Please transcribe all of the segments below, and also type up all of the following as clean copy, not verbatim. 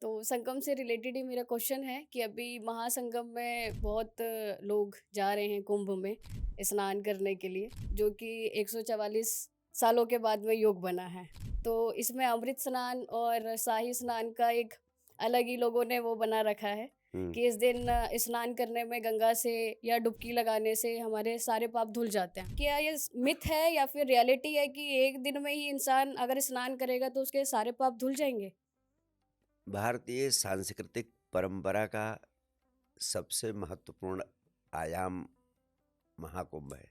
तो संगम से रिलेटेड ही मेरा क्वेश्चन है कि अभी महासंगम में बहुत लोग जा रहे हैं कुंभ में स्नान करने के लिए, जो कि 144 सालों के बाद में योग बना है। तो इसमें अमृत स्नान और शाही स्नान का एक अलग ही लोगों ने वो बना रखा है हुँ। कि इस दिन स्नान करने में गंगा से या डुबकी लगाने से हमारे सारे पाप धुल जाते हैं। क्या ये मिथ है या फिर रियलिटी है कि एक दिन में ही इंसान अगर स्नान करेगा तो उसके सारे पाप धुल जाएँगे? भारतीय सांस्कृतिक परंपरा का सबसे महत्वपूर्ण आयाम महाकुंभ है।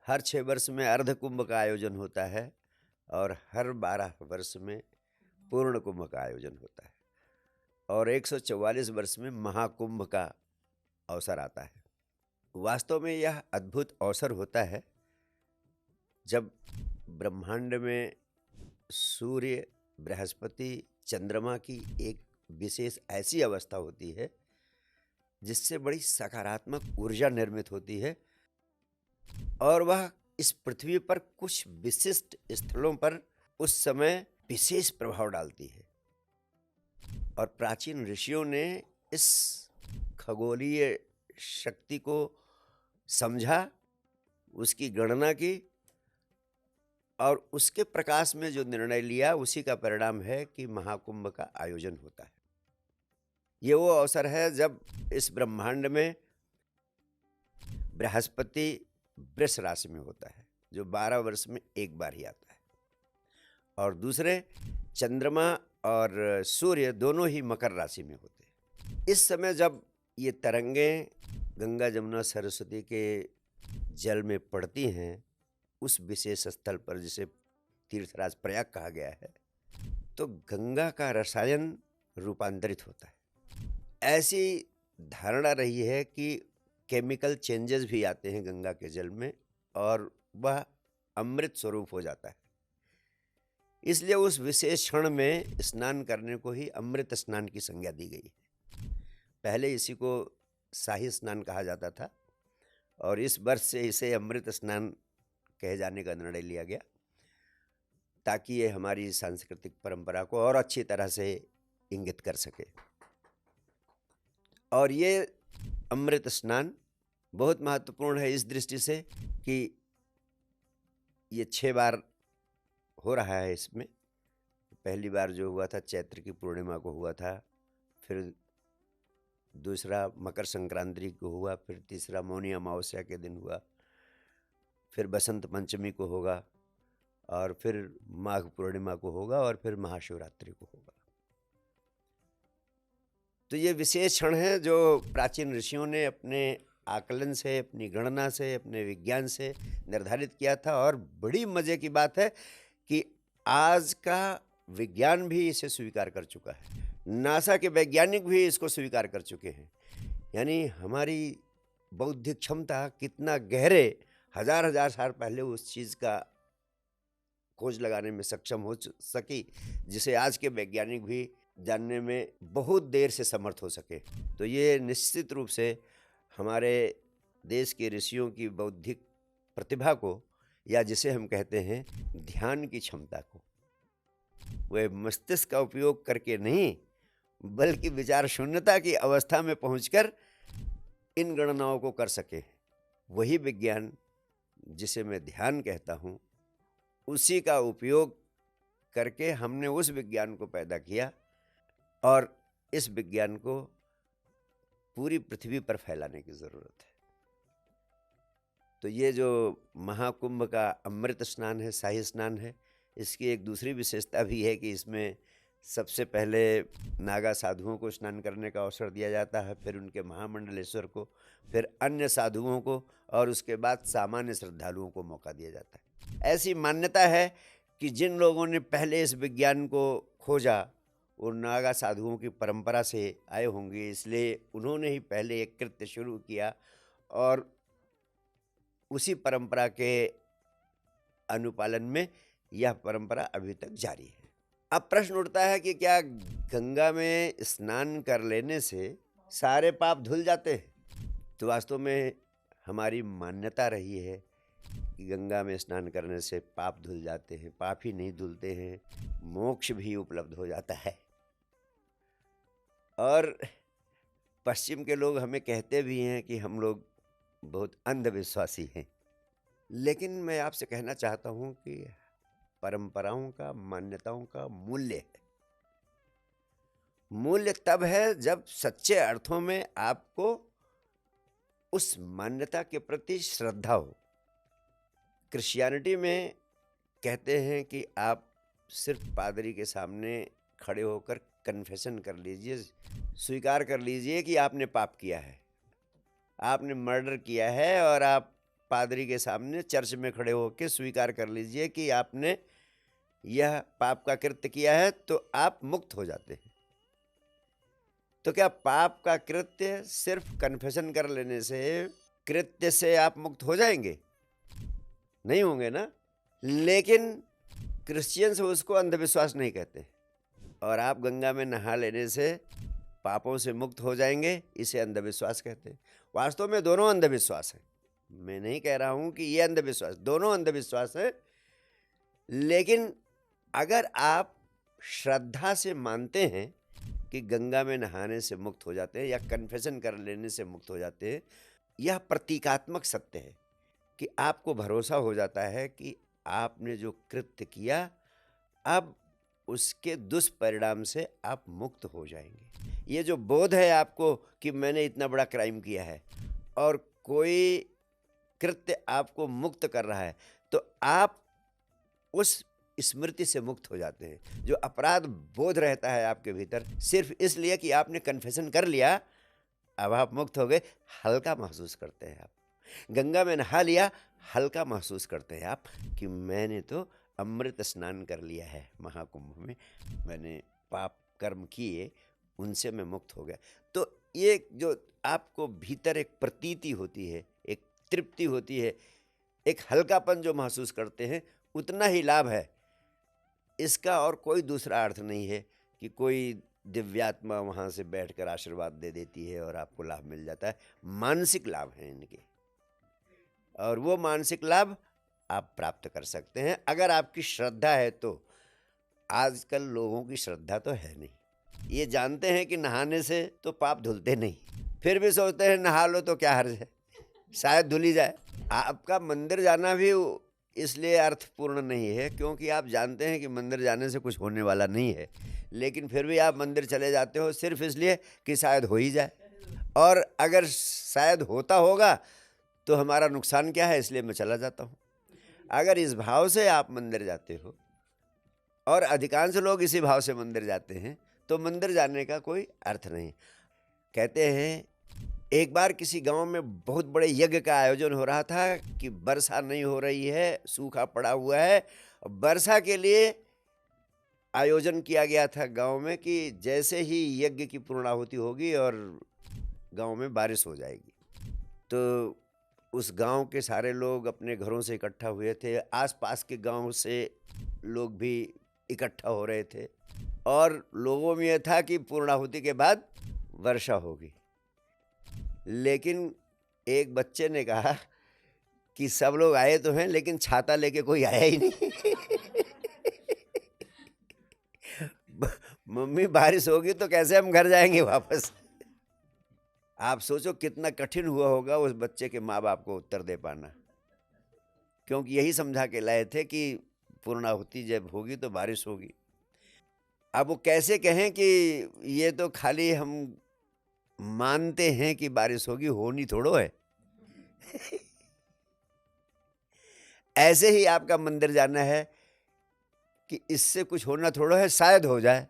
हर 6 वर्ष में अर्ध कुंभ का आयोजन होता है और हर 12 वर्ष में पूर्ण कुंभ का आयोजन होता है और 144 वर्ष में महाकुंभ का अवसर आता है। वास्तव में यह अद्भुत अवसर होता है जब ब्रह्मांड में सूर्य, बृहस्पति, चंद्रमा की एक विशेष ऐसी अवस्था होती है जिससे बड़ी सकारात्मक ऊर्जा निर्मित होती है और वह इस पृथ्वी पर कुछ विशिष्ट स्थलों पर उस समय विशेष प्रभाव डालती है। और प्राचीन ऋषियों ने इस खगोलीय शक्ति को समझा, उसकी गणना की और उसके प्रकाश में जो निर्णय लिया उसी का परिणाम है कि महाकुंभ का आयोजन होता है। ये वो अवसर है जब इस ब्रह्मांड में बृहस्पति वृष राशि में होता है, जो 12 वर्ष में एक बार ही आता है, और दूसरे चंद्रमा और सूर्य दोनों ही मकर राशि में होते हैं। इस समय जब ये तरंगें गंगा, जमुना, सरस्वती के जल में पड़ती हैं, उस विशेष स्थल पर जिसे तीर्थराज प्रयाग कहा गया है, तो गंगा का रसायन रूपांतरित होता है। ऐसी धारणा रही है कि केमिकल चेंजेस भी आते हैं गंगा के जल में और वह अमृत स्वरूप हो जाता है। इसलिए उस विशेष क्षण में स्नान करने को ही अमृत स्नान की संज्ञा दी गई है। पहले इसी को शाही स्नान कहा जाता था और इस वर्ष से इसे अमृत स्नान कहे जाने का निर्णय लिया गया ताकि ये हमारी सांस्कृतिक परंपरा को और अच्छी तरह से इंगित कर सके। और ये अमृत स्नान बहुत महत्वपूर्ण है इस दृष्टि से कि ये 6 बार हो रहा है। इसमें पहली बार जो हुआ था चैत्र की पूर्णिमा को हुआ था, फिर दूसरा मकर संक्रांति को हुआ, फिर तीसरा मौनी अमावस्या के दिन हुआ, फिर बसंत पंचमी को होगा और फिर माघ पूर्णिमा को होगा और फिर महाशिवरात्रि को होगा। तो ये विशेष क्षण है जो प्राचीन ऋषियों ने अपने आकलन से, अपनी गणना से, अपने विज्ञान से निर्धारित किया था। और बड़ी मज़े की बात है कि आज का विज्ञान भी इसे स्वीकार कर चुका है। नासा के वैज्ञानिक भी इसको स्वीकार कर चुके हैं। यानी हमारी बौद्धिक क्षमता कितना गहरे हजार हजार साल पहले उस चीज़ का खोज लगाने में सक्षम हो सकी, जिसे आज के वैज्ञानिक भी जानने में बहुत देर से समर्थ हो सके। तो ये निश्चित रूप से हमारे देश के ऋषियों की बौद्धिक प्रतिभा को, या जिसे हम कहते हैं ध्यान की क्षमता को, वह मस्तिष्क का उपयोग करके नहीं बल्कि विचार शून्यता की अवस्था में पहुंचकर इन गणनाओं को कर सके। वही विज्ञान जिसे मैं ध्यान कहता हूँ, उसी का उपयोग करके हमने उस विज्ञान को पैदा किया और इस विज्ञान को पूरी पृथ्वी पर फैलाने की ज़रूरत है। तो ये जो महाकुंभ का अमृत स्नान है, शाही स्नान है, इसकी एक दूसरी विशेषता भी है कि इसमें सबसे पहले नागा साधुओं को स्नान करने का अवसर दिया जाता है, फिर उनके महामंडलेश्वर को, फिर अन्य साधुओं को और उसके बाद सामान्य श्रद्धालुओं को मौका दिया जाता है। ऐसी मान्यता है कि जिन लोगों ने पहले इस विज्ञान को खोजा वो नागा साधुओं की परंपरा से आए होंगे, इसलिए उन्होंने ही पहले एक कृत्य शुरू किया और उसी परंपरा के अनुपालन में यह परंपरा अभी तक जारी है। अब प्रश्न उठता है कि क्या गंगा में स्नान कर लेने से सारे पाप धुल जाते हैं? तो वास्तव में हमारी मान्यता रही है कि गंगा में स्नान करने से पाप धुल जाते हैं। पाप ही नहीं धुलते हैं, मोक्ष भी उपलब्ध हो जाता है। और पश्चिम के लोग हमें कहते भी हैं कि हम लोग बहुत अंधविश्वासी हैं। लेकिन मैं आपसे कहना चाहता हूँ कि परंपराओं का, मान्यताओं का मूल्य है। मूल्य तब है जब सच्चे अर्थों में आपको उस मान्यता के प्रति श्रद्धा हो। क्रिश्चियनिटी में कहते हैं कि आप सिर्फ पादरी के सामने खड़े होकर कन्फेशन कर लीजिए, स्वीकार कर लीजिए कि आपने पाप किया है, आपने मर्डर किया है, और आप पादरी के सामने चर्च में खड़े होकर स्वीकार कर लीजिए कि आपने यह पाप का कृत्य किया है, तो आप मुक्त हो जाते हैं। तो क्या पाप का कृत्य सिर्फ कन्फेशन कर लेने से, कृत्य से आप मुक्त हो जाएंगे? नहीं होंगे ना। लेकिन क्रिश्चियंस उसको अंधविश्वास नहीं कहते, और आप गंगा में नहा लेने से पापों से मुक्त हो जाएंगे, इसे अंधविश्वास कहते हैं। वास्तव में दोनों अंधविश्वास है। मैं नहीं कह रहा हूं कि ये अंधविश्वास, दोनों अंधविश्वास है। लेकिन अगर आप श्रद्धा से मानते हैं कि गंगा में नहाने से मुक्त हो जाते हैं या कन्फेशन कर लेने से मुक्त हो जाते हैं, यह प्रतीकात्मक सत्य है कि आपको भरोसा हो जाता है कि आपने जो कृत्य किया, अब उसके दुष्परिणाम से आप मुक्त हो जाएंगे। ये जो बोध है आपको कि मैंने इतना बड़ा क्राइम किया है और कोई कृत्य आपको मुक्त कर रहा है, तो आप उस स्मृति से मुक्त हो जाते हैं। जो अपराध बोध रहता है आपके भीतर, सिर्फ इसलिए कि आपने कन्फेशन कर लिया, अब आप मुक्त हो गए, हल्का महसूस करते हैं आप। गंगा में नहा लिया, हल्का महसूस करते हैं आप कि मैंने तो अमृत स्नान कर लिया है महाकुंभ में, मैंने पाप कर्म किए, उनसे मैं मुक्त हो गया। तो ये जो आपको भीतर एक प्रतीति होती है, एक तृप्ति होती है, एक हल्कापन जो महसूस करते हैं, उतना ही लाभ है। इसका और कोई दूसरा अर्थ नहीं है कि कोई दिव्यात्मा वहाँ से बैठकर आशीर्वाद दे देती है और आपको लाभ मिल जाता है। मानसिक लाभ हैं इनके, और वो मानसिक लाभ आप प्राप्त कर सकते हैं अगर आपकी श्रद्धा है तो। आजकल लोगों की श्रद्धा तो है नहीं, ये जानते हैं कि नहाने से तो पाप धुलते नहीं, फिर भी सोचते हैं नहा लो तो क्या हर्ज है, शायद धुली जाए। आपका मंदिर जाना भी इसलिए अर्थपूर्ण नहीं है क्योंकि आप जानते हैं कि मंदिर जाने से कुछ होने वाला नहीं है, लेकिन फिर भी आप मंदिर चले जाते हो सिर्फ इसलिए कि शायद हो ही जाए, और अगर शायद होता होगा तो हमारा नुकसान क्या है, इसलिए मैं चला जाता हूँ। अगर इस भाव से आप मंदिर जाते हो, और अधिकांश लोग इसी भाव से मंदिर जाते हैं, तो मंदिर जाने का कोई अर्थ नहीं। कहते हैं एक बार किसी गांव में बहुत बड़े यज्ञ का आयोजन हो रहा था कि वर्षा नहीं हो रही है, सूखा पड़ा हुआ है। वर्षा के लिए आयोजन किया गया था गांव में कि जैसे ही यज्ञ की पूर्णाहुति होगी और गांव में बारिश हो जाएगी। तो उस गांव के सारे लोग अपने घरों से इकट्ठा हुए थे, आसपास के गांव से लोग भी इकट्ठा हो रहे थे, और लोगों में यह था कि पूर्णाहुति के बाद वर्षा होगी। लेकिन एक बच्चे ने कहा कि सब लोग आए तो हैं लेकिन छाता लेके कोई आया ही नहीं। मम्मी बारिश होगी तो कैसे हम घर जाएंगे वापस। आप सोचो कितना कठिन हुआ होगा उस बच्चे के माँ बाप को उत्तर दे पाना, क्योंकि यही समझा के लाए थे कि पूर्णाहुति जब होगी तो बारिश होगी। अब वो कैसे कहें कि ये तो खाली हम मानते हैं कि बारिश होगी, होनी थोड़ो है। ऐसे ही आपका मंदिर जाना है कि इससे कुछ होना थोड़ो है, शायद हो जाए।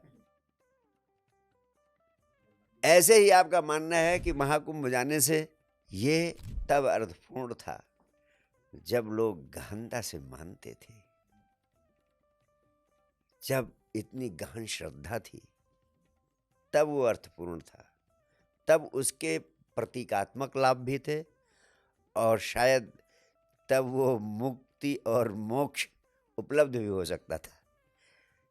ऐसे ही आपका मानना है कि महाकुंभ जाने से ये तब अर्थपूर्ण था जब लोग गहनता से मानते थे, जब इतनी गहन श्रद्धा थी, तब वो अर्थपूर्ण था, तब उसके प्रतीकात्मक लाभ भी थे, और शायद तब वो मुक्ति और मोक्ष उपलब्ध भी हो सकता था।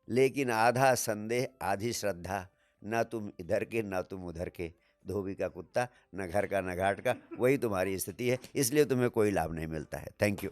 लेकिन आधा संदेह आधी श्रद्धा, ना तुम इधर के ना तुम उधर के, धोबी का कुत्ता, न घर का न घाट का, वही तुम्हारी स्थिति है, इसलिए तुम्हें कोई लाभ नहीं मिलता है। Thank you.